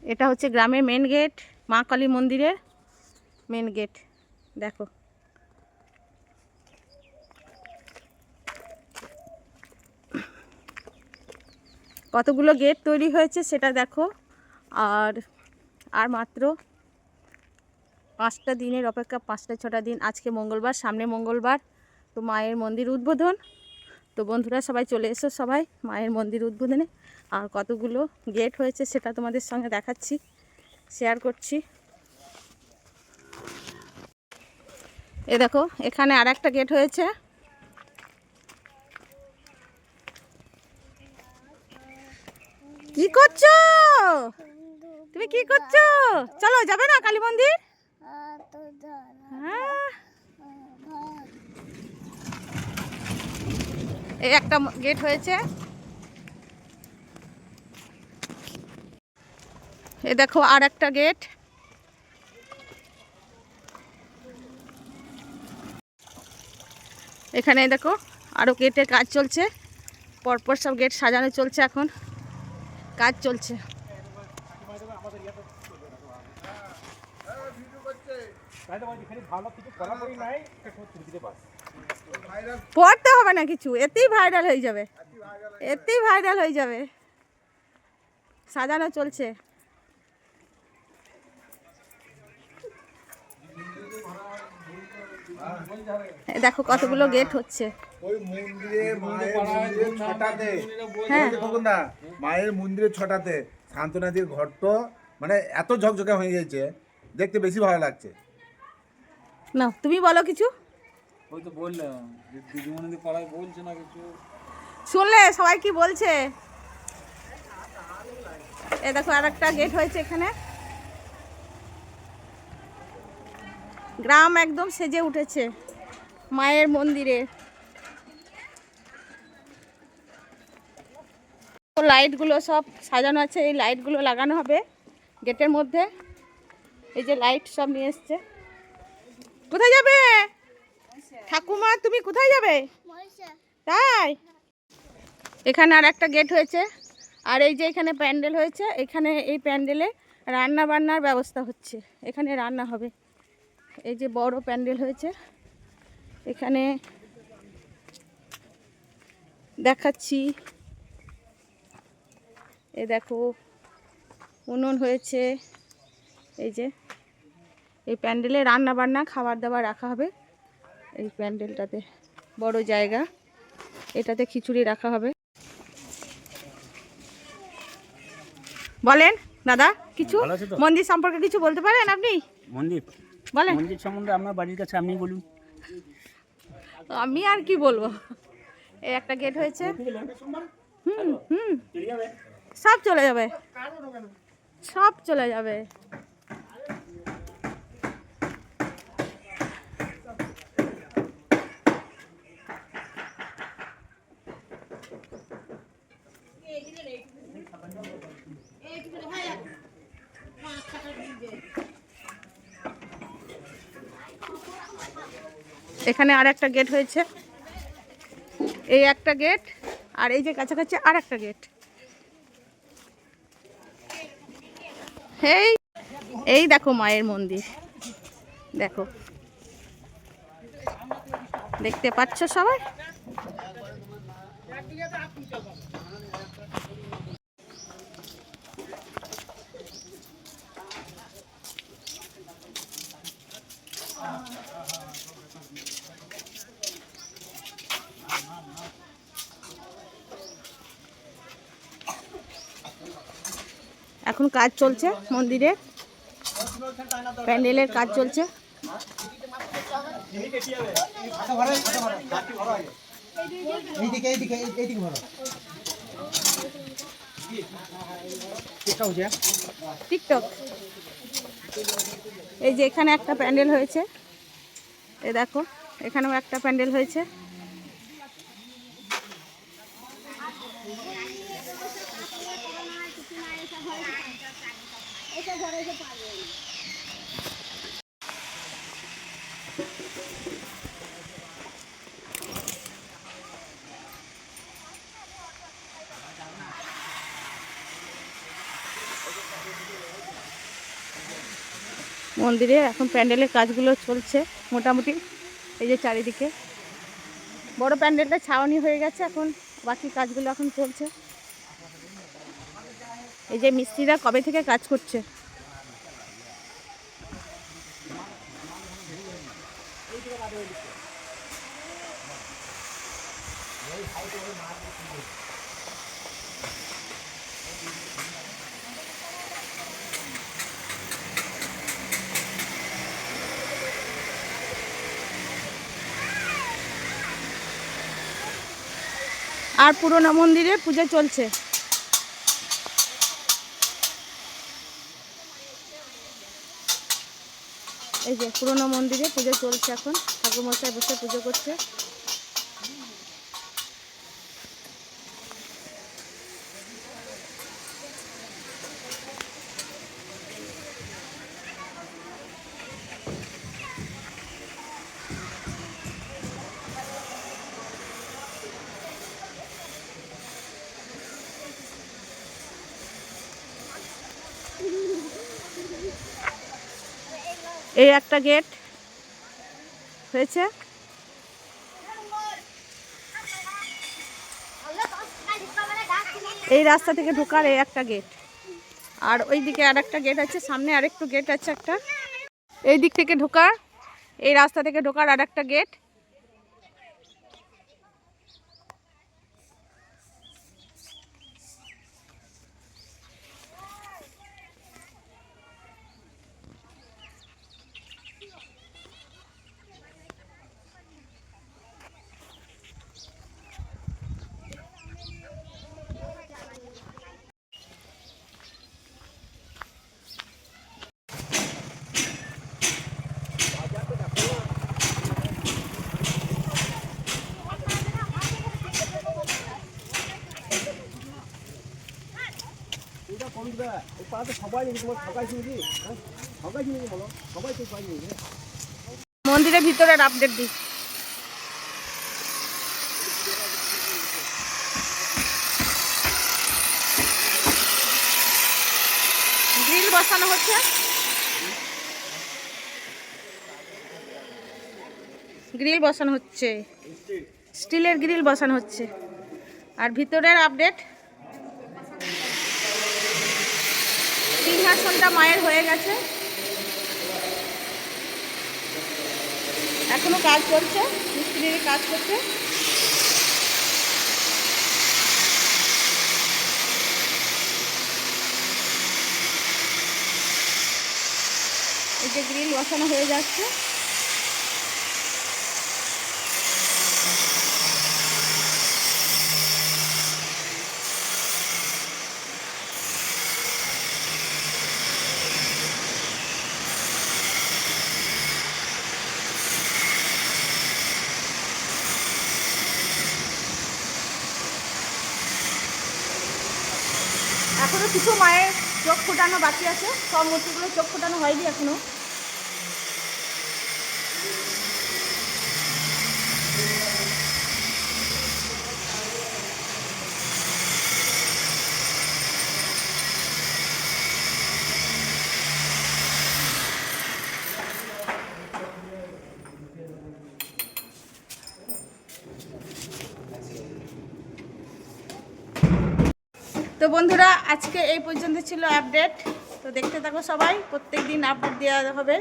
এটা হচ্ছে গ্রামের মেন গেট, মা কালী মন্দিরের মেন গেট। দেখো কতগুলো গেট তৈরি হয়েছে সেটা দেখো। আর মাত্র 5টা দিনের অপেক্ষা, 5-6টা দিন। আজকে মঙ্গলবার, সামনে মঙ্গলবার তো মায়ের মন্দির উদ্বোধন। তো বন্ধুরা সবাই চলে এসো, সবাই মায়ের মন্দির উদ্বোধনে। আর কতগুলো গেট হয়েছে সেটা তোমাদের সঙ্গে দেখাচ্ছি, শেয়ার করছি। এ দেখো এখানে আর একটা গেট হয়েছে। কি করছো তুমি, কি করছো? চলো, যাবে না কালী মন্দির? এই একটা গেট হয়েছে। এ দেখো আর একটা গেট। এখানে দেখো আরো গেটের কাজ চলছে, পরপর সব গেট সাজানো চলছে, এখন কাজ চলছে। পড়তে হবে না কিছু, এতেই ভাইরাল হয়ে যাবে, এতেই ভাইরাল হয়ে যাবে। সাজানো চলছে। দেখো কতগুলো গেট হচ্ছে। মায়ের মন্দিরের ছটাতে শান্তনাথের ঘরটা মানে এত ঝকঝকে হয়ে গেছে, দেখতে বেশি ভালো লাগছে। না তুমি বলো কিছু। ওই তো বললাম দিদিমণি পাড়ায় বলছে না কিছু, শুনলে সবাই কি বলছে। এ দেখো আর একটা গেট হয়েছে এখানে। গ্রাম একদম সেজে উঠেছে মায়ের মন্দিরে। লাইটগুলো সব সাজানো আছে, এই লাইটগুলো লাগানো হবে গেটের মধ্যে। এই যে লাইট সব নিয়ে এসছে। কোথায় যাবে ঠাকুমা, তুমি কোথায় যাবে? তাই এখানে আর একটা গেট হয়েছে। আর এই যে এখানে প্যান্ডেল হয়েছে, এখানে এই প্যান্ডেলে রান্না বান্নার ব্যবস্থা হচ্ছে, এখানে রান্না হবে। এই যে বড় প্যান্ডেল হয়েছে, এখানে দেখাচ্ছি। এ দেখো উনুন হয়েছে। এই যে এই প্যান্ডেলে রান্না বান্না খাবার দাবার রাখা হবে। এই প্যান্ডেলটাতে বড় জায়গা, এটাতে খিচুড়ি রাখা হবে। বলেন দাদা কিছু মন্দির সম্পর্কে কিছু বলতে পারেন আপনি? মন্দির বলেন, মন্দির সম্বন্ধে আপনার বাড়ির কাছে আপনি বলুন। আমি আর কি বলবো। এই একটা গেট হয়েছে। সব চলে যাবে, সব চলে যাবে। এখানে আর একটা গেট হয়েছে, এই একটা গেট, আর এই যে কাছাকাছি আর একটা গেট। এই দেখো মায়ের মন্দির, দেখো দেখতে পাচ্ছ সবাই। এখন কাজ চলছে মন্দিরে, প্যান্ডেলের কাজ চলছে। টিকটক। এই যে এখানে একটা প্যান্ডেল হয়েছে, এই দেখো এখানেও একটা প্যান্ডেল হয়েছে। মন্দিরে এখন প্যান্ডেলের কাজগুলো চলছে মোটামুটি। এই যে চারিদিকে বড় প্যান্ডেলটা ছাউনি হয়ে গেছে, এখন বাকি কাজগুলো এখন চলছে। এই যে মিস্ত্রিরা কবে থেকে কাজ করছে। আর পুরোনো মন্দিরে পুজো চলছে। এই যে পুরোনো মন্দিরে পুজো চলছে, এখন ঠাকুরমশাই বসে পুজো করছে। এই একটা গেট হয়েছে, এই রাস্তা থেকে ঢোকার এই একটা গেট, আর ওই দিকে আর একটা গেট আছে, সামনে আরেকটু গেট আছে একটা। এই দিক থেকে ঢোকার, এই রাস্তা থেকে ঢোকার আর একটা গেট। মন্দিরের ভিতরের আপডেট দিই। গ্রিল বসানো হচ্ছে, গ্রিল বসানো হচ্ছে, স্টিলের গ্রিল বসানো হচ্ছে। আর ভিতরের আপডেট, সিংহাসনটা মায়ের হয়ে গেছে, এখনো কাজ চলছে, মিস্ত্রির কাজ করছে। এই যে গ্রিল বসানো হয়ে যাচ্ছে। এখনো কিছু মায়ের চোখ ফোটানো বাকি আছে, সব মূর্তিগুলো চোখ ফোটানো হয়নি এখনো। তো বন্ধুরা, আজকে এই পর্যন্ত ছিল আপডেট। তো দেখতে থাকো সবাই, প্রত্যেক দিন আপডেট দেওয়া হবে।